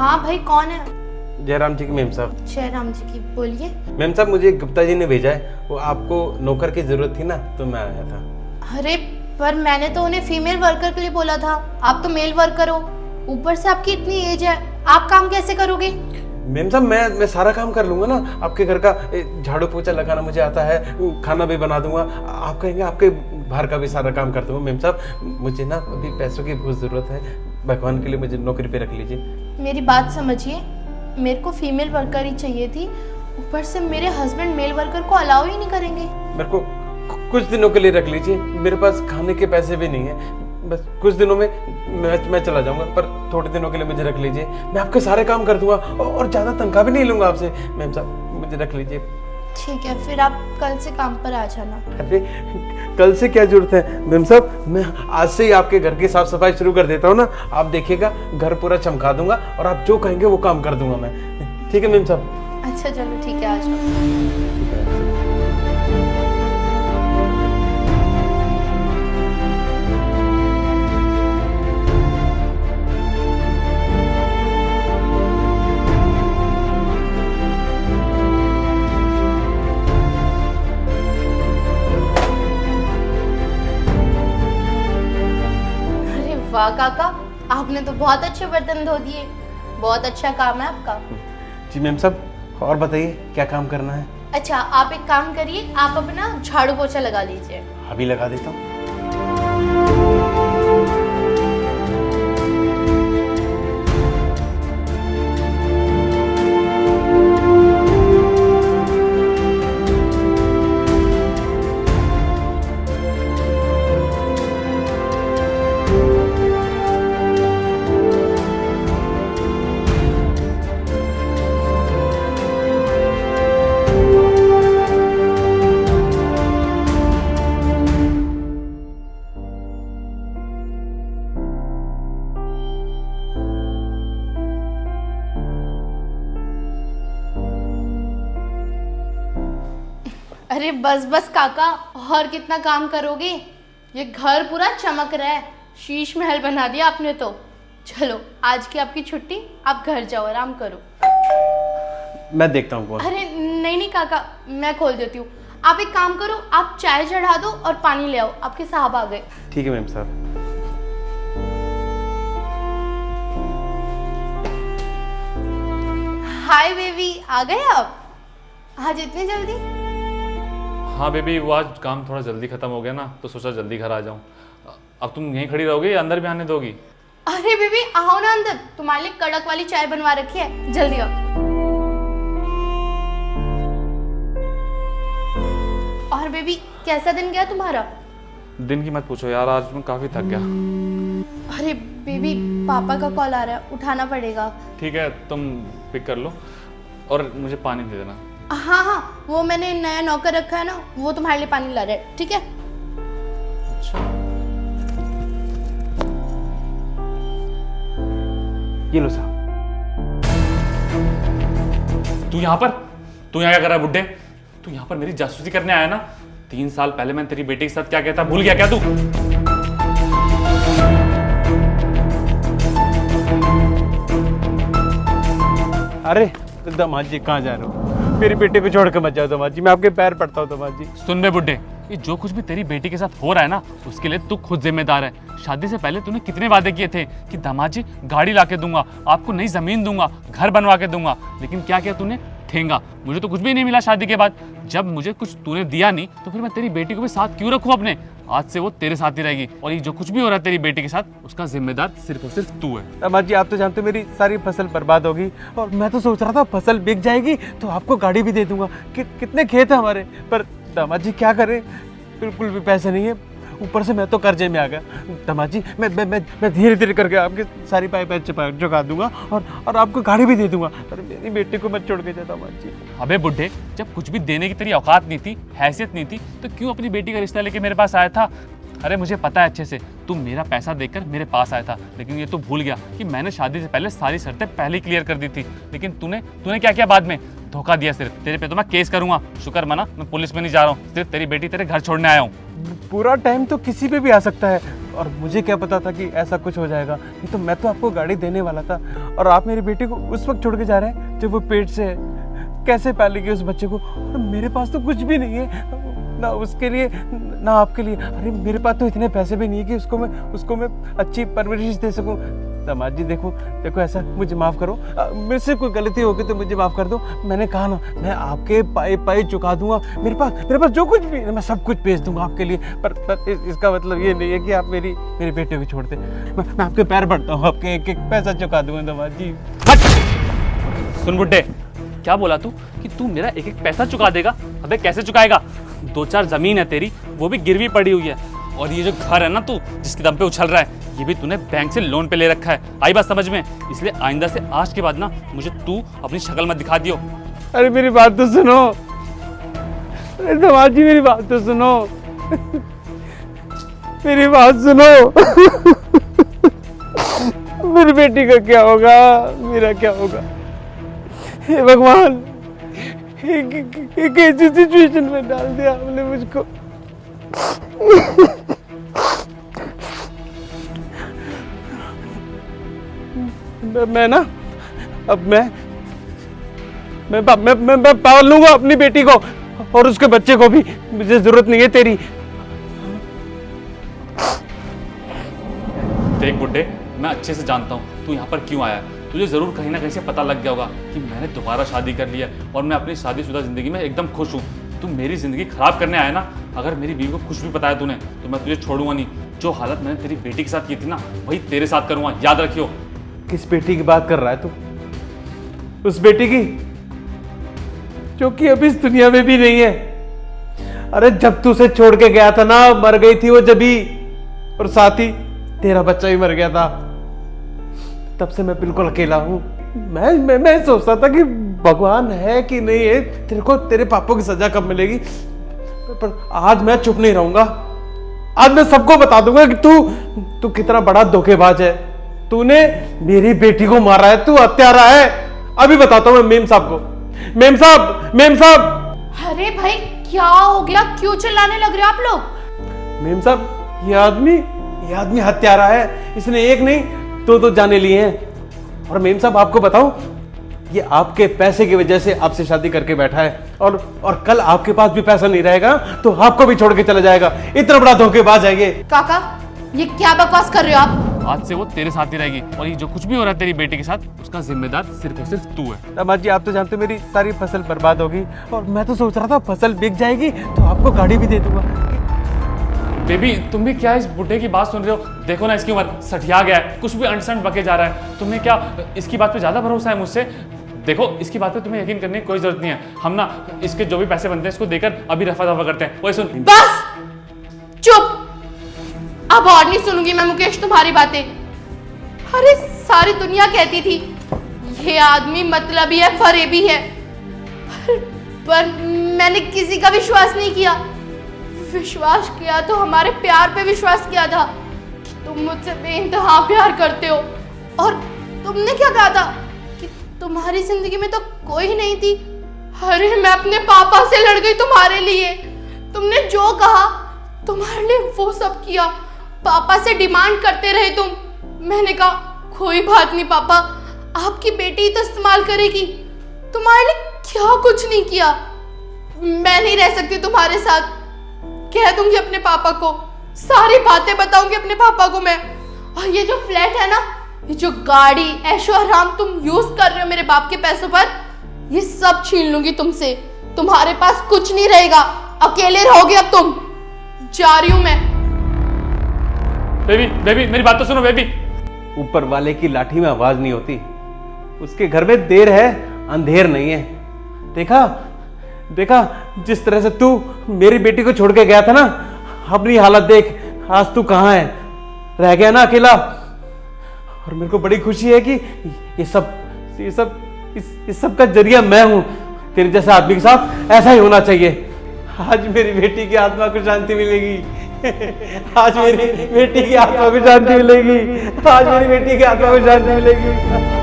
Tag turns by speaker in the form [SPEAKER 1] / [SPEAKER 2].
[SPEAKER 1] हाँ भाई, कौन है?
[SPEAKER 2] जयराम जी की मेम साहब।
[SPEAKER 1] जयराम जी की, बोलिए।
[SPEAKER 2] मेम साहब, मुझे गुप्ता जी ने भेजा है, वो आपको नौकर की जरूरत थी ना, तो मैं आया था।
[SPEAKER 1] अरे पर मैंने तो उन्हें फीमेल वर्कर के लिए बोला था, आप तो मेल वर्कर हो, ऊपर से आपकी इतनी एज है, आप काम कैसे करोगे?
[SPEAKER 2] मेम साहब, मैं सारा काम कर लूंगा ना, आपके घर का झाड़ू पोछा लगाना मुझे आता है, खाना भी बना दूंगा, आप कहेंगे आपके बाहर का भी सारा काम कर दूंगा। मेम साहब, मुझे ना अभी पैसों की बहुत ज़रूरत है, भगवान के लिए मुझे नौकरी पे रख लीजिए।
[SPEAKER 1] मेरी बात समझिए, मेरे को फीमेल वर्कर ही चाहिए थी, ऊपर से मेरे हस्बैंड मेल वर्कर को अलाउ ही नहीं करेंगे।
[SPEAKER 2] मेरे को कुछ दिनों के लिए रख लीजिए, मेरे पास खाने के पैसे भी नहीं है, बस कुछ दिनों में मैं चला जाऊंगा, पर थोड़े दिनों के लिए मुझे रख लीजिए, मैं आपके सारे काम कर दूंगा और ज़्यादा तनख्वाह भी नहीं लूंगा आपसे। मैम साहब, मुझे रख लीजिए।
[SPEAKER 1] ठीक है, फिर आप कल से काम पर आ जाना।
[SPEAKER 2] अरे कल से क्या जरूरत है मैम साहब, मैं आज से ही आपके घर की साफ सफाई शुरू कर देता हूँ ना, आप देखिएगा घर पूरा चमका दूंगा और आप जो कहेंगे वो काम कर दूंगा मैं। ठीक है मैम साहब?
[SPEAKER 1] अच्छा चलो ठीक है, आ जाओ। वाह काका, आपने तो बहुत अच्छे बर्तन धो दिए, बहुत अच्छा काम है आपका।
[SPEAKER 2] जी मैम साहब, और बताइए क्या काम करना है?
[SPEAKER 1] अच्छा, आप एक काम करिए, आप अपना झाड़ू पोछा लगा लीजिए।
[SPEAKER 2] अभी लगा देता हूँ।
[SPEAKER 1] अरे बस बस काका, और कितना काम करोगे? ये घर पूरा चमक रहा है, शीश महल बना दिया आपने तो। चलो आज की आपकी छुट्टी, आप घर जाओ, आराम करो।
[SPEAKER 2] मैं देखता हूँ कौन।
[SPEAKER 1] अरे नहीं नहीं काका, मैं खोल देती हूँ। आप एक काम करो, आप चाय चढ़ा दो और पानी ले आओ, आपके साहब आ गए।
[SPEAKER 2] ठीक है मैम साहब।
[SPEAKER 1] हाय बेबी, आ गए आप आज इतनी जल्दी?
[SPEAKER 3] हाँ बेबी, वो आज काम थोड़ा जल्दी खत्म हो गया ना, तो सोचा जल्दी घर आ जाऊँ। अब तुम यहीं खड़ी रहोगी या अंदर भी आने दोगी?
[SPEAKER 1] अरे बेबी आओ ना अंदर, तुम्हारे लिए कड़क वाली चाय बनवा रखी है, जल्दी आओ। और बेबी कैसा दिन गया तुम्हारा?
[SPEAKER 3] दिन की मत पूछो यार, आज मैं काफ़ी थक गया।
[SPEAKER 1] अरे बेबी, पापा का कॉल आ रहा है, उठाना पड़ेगा।
[SPEAKER 3] ठीक है, तुम पिक कर लो और मुझे पानी दे देना।
[SPEAKER 1] हाँ हाँ, वो मैंने नया नौकर रखा है ना, वो तुम्हारे लिए पानी ला रहा है, ठीक है?
[SPEAKER 3] अच्छा,
[SPEAKER 2] ये लो साहब।
[SPEAKER 3] तू यहाँ क्या कर रहा है बुड्ढे? तू यहाँ पर मेरी जासूसी करने आया ना? 3 साल पहले मैं तेरी बेटी के साथ क्या कहता, भूल गया क्या तू?
[SPEAKER 2] अरे दामाद जी, कहाँ जा रहे हो? मेरी बेटी को छोड़ के मत जाओ दामाद जी, मैं आपके पैर पड़ता हूँ दामाद जी।
[SPEAKER 3] सुन बे बुड्ढे, ये जो कुछ भी तेरी बेटी के साथ हो रहा है ना, उसके लिए तू खुद जिम्मेदार है। शादी से पहले तूने कितने वादे किए थे कि दामाद जी गाड़ी लाके दूंगा, आपको नई जमीन दूंगा, घर बनवा के दूंगा, लेकिन क्या किया तूने? ठेंगा। मुझे तो कुछ भी नहीं मिला शादी के बाद। जब मुझे कुछ तूने दिया नहीं, तो फिर मैं तेरी बेटी को भी साथ क्यों रखूं अपने? आज से वो तेरे साथ ही रहेगी, और ये जो कुछ भी हो रहा है तेरी बेटी के साथ, उसका जिम्मेदार सिर्फ और सिर्फ तू है।
[SPEAKER 2] दामाद जी, आप तो जानते हो मेरी सारी फसल बर्बाद होगी, और मैं तो सोच रहा था फसल बिक जाएगी तो आपको गाड़ी भी दे दूंगा। कितने खेत है हमारे, पर दामाद जी क्या करें, बिल्कुल भी पैसे नहीं है, ऊपर से मैं तो कर्जे में आ गया। दामाद जी, मैं धीरे धीरे करके आपकी सारी पाइप चुका दूंगा और आपको गाड़ी भी दे दूंगा, पर मेरी बेटी को मत छोड़ के जाए दामाद जी।
[SPEAKER 3] अबे बुड्ढे, जब कुछ भी देने की तेरी औकात नहीं थी, हैसियत नहीं थी, तो क्यों अपनी बेटी का रिश्ता लेके मेरे पास आया था? अरे मुझे पता है अच्छे से, तू मेरा पैसा देकर मेरे पास आया था, लेकिन ये तो भूल गया कि मैंने शादी से पहले सारी शर्तें पहले ही क्लियर कर दी थी। लेकिन तूने क्या किया बाद में? धोखा दिया। सिर्फ तेरे पे तो मैं केस करूंगा। शुक्र मना मैं पुलिस में नहीं जा रहा हूँ, सिर्फ तेरी बेटी तेरे घर छोड़ने आया हूँ।
[SPEAKER 2] पूरा टाइम तो किसी पे भी आ सकता है, और मुझे क्या पता था कि ऐसा कुछ हो जाएगा। नहीं तो मैं तो आपको गाड़ी देने वाला था, और आप मेरी बेटी को उस वक्त छोड़ के जा रहे हैं जब वो पेट से है। कैसे पालेगी उस बच्चे को? और मेरे पास तो कुछ भी नहीं है, ना उसके लिए ना आपके लिए। अरे मेरे पास तो इतने पैसे भी नहीं है कि उसको मैं अच्छी परवरिश दे सकूं। दामाद जी देखो ऐसा, मुझे माफ़ करो, मेरे से कोई गलती होगी तो मुझे माफ़ कर दो। मैंने कहा ना, मैं आपके पाई चुका दूंगा। मेरे पास जो कुछ भी है मैं सब कुछ भेज दूंगा आपके लिए। पर इसका मतलब ये नहीं है कि आप मेरी बेटे को छोड़ दें। मैं आपके पैर पड़ता हूँ, आपके एक पैसा चुका दूंगा दामाद जी।
[SPEAKER 3] सुन बुड्ढे, क्या बोला तू कि तू मेरा एक एक पैसा चुका देगा? अबे कैसे चुकाएगा? 2-4 जमीन है तेरी, वो भी गिरवी पड़ी हुई है, और ये जो घर है ना तू जिसके दम पे उछल रहा है, ये भी तूने बैंक से लोन पे ले रखा है। आई बात समझ में? इसलिए आइंदा से आज के बाद ना मुझे तू अपनी शक्ल मत दिखा दियो।
[SPEAKER 2] अरे मेरी बात तो सुनो, अरे दामाद जी मेरी बात तो सुनो, मेरी बात सुनो। मेरी बेटी का क्या होगा, मेरा क्या होगा? हे भगवान, एक ऐसी सिचुएशन में डाल दिया आपने मुझको। मैं ना अब मैं पाल लूंगा अपनी बेटी को और उसके बच्चे को भी। मुझे जरूरत नहीं है तेरी।
[SPEAKER 3] देख बुड्ढे, मैं अच्छे से जानता हूँ तू यहाँ पर क्यों आया है। तुझे जरूर कहीं ना कहीं से पता लग गया होगा कि मैंने दोबारा शादी कर लिया है और मैं अपनी शादीशुदा जिंदगी में एकदम खुश हूँ। तू मेरी जिंदगी खराब करने आया ना। अगर मेरी बीवी को कुछ भी बताया तूने तो मैं तुझे छोड़ूंगा नहीं। जो हालत मैंने तेरी बेटी के साथ की थी ना, वही तेरे साथ करूंगा, याद रखियो।
[SPEAKER 2] किस बेटी की बात कर रहा है तू? उस बेटी की जो कि अभी इस दुनिया में भी नहीं है। अरे जब तू उसे छोड़ के गया था ना, मर गई थी वो जबी, और साथ ही तेरा बच्चा भी मर गया था। तब से मैं बिल्कुल अकेला हूं। मैं सोचता था कि भगवान है कि नहीं है, तेरे को तेरे पापों की सजा कब मिलेगी। पर आज मैं चुप नहीं रहूंगा। आज मैं सबको बता दूंगा कि तू कितना बड़ा धोखेबाज है। तूने मेरी बेटी को मारा है, तू हत्यारा है। अभी बताता हूं मैं मेम साहब को। मेम साहब।
[SPEAKER 1] अरे भाई क्या हो गया, क्यों चिल्लाने लग रहे हो आप लोग?
[SPEAKER 2] मेम साहब, ये आदमी हत्यारा है। इसने एक नहीं दो जाने लिए हैं। और मेम साहब आपको बताऊं, ये आपके पैसे की वजह से आपसे शादी करके बैठा है, और कल आपके पास भी पैसा नहीं रहेगा तो आपको भी छोड़ के चला जाएगा। इतना बड़ा धोखेबाज है ये।
[SPEAKER 1] काका ये क्या बकवास कर रहे हो आप?
[SPEAKER 3] आज से वो तेरे साथ ही रहेगी, और ये जो कुछ भी हो रहा है तेरी बेटी के साथ, उसका जिम्मेदार सिर्फ और सिर्फ तू है।
[SPEAKER 2] दामाद जी आप तो जानते हो मेरी सारी फसल बर्बाद होगी, और मैं तो सोच रहा था फसल बिक जाएगी तो आपको गाड़ी भी दे दूंगा।
[SPEAKER 3] बेबी तुम भी क्या इस बुढ़े की बात सुन रहे हो? देखो ना इसकी उम्र सठिया गया है, कुछ भी अंटसंट बके जा रहा है। तुम्हें क्या इसकी बात पे ज्यादा भरोसा है मुझसे? देखो इसकी बात पे तुम्हें यकीन करने की कोई जरूरत नहीं है। हम ना इसके जो भी पैसे बनते हैं इसको देकर अभी रफा दफा करते हैं। वही सुन,
[SPEAKER 1] बस चुप, अब और नहीं सुनूंगी मैं मुकेश तुम्हारी बातें। अरे सारी दुनिया कहती थी ये आदमी मतलबी है, फरेबी है, पर मैंने किसी का विश्वास नहीं किया। विश्वास किया तो हमारे प्यार पे विश्वास किया था कि तुम मुझसे बेइंतहा प्यार करते हो। और तुमने क्या कहा था कि तुम्हारी जिंदगी में तो कोई नहीं थी। अरे मैं अपने पापा से लड़ गई तुम्हारे लिए। तुमने जो कहा तुम्हारे लिए वो सब किया। पापा से डिमांड करते रहे तुम। मैंने कहा कोई बात नहीं पापा, आपकी बेटी तो इस्तेमाल करेगी, तुम्हारे लिए क्या कुछ नहीं किया। मैं नहीं रह सकती तुम्हारे साथ। कह दूंगी अपने पापा को, सारी बातें बताऊंगी अपने पापा को मैं। और ये जो फ्लैट है ना, ये जो गाड़ी ऐशो आराम तुम यूज कर रहे हो मेरे बाप के पैसों पर, ये सब छीन लूंगी तुमसे। तुम्हारे पास कुछ नहीं रहेगा, अकेले रहोगे अब तुम। जा रही हूं मैं।
[SPEAKER 3] बेबी मेरी बात तो सुनो बेबी।
[SPEAKER 2] ऊपर वाले की लाठी में आवाज नहीं होती। उसके घर में देर है, अंधेर नहीं है। देखा जिस तरह से तू मेरी बेटी को छोड़ के गया था ना, अपनी हालत देख, आज तू कहां है? रह गया ना अकेला। और मेरे को बड़ी खुशी है कि ये सब का जरिया मैं हूं। तेरे जैसे आदमी के साथ ऐसा ही होना चाहिए। आज मेरी बेटी की आत्मा को शांति मिलेगी। आज मेरी बेटी की आत्मा को शांति मिलेगी। आज मेरी बेटी की आत्मा को शांति मिलेगी।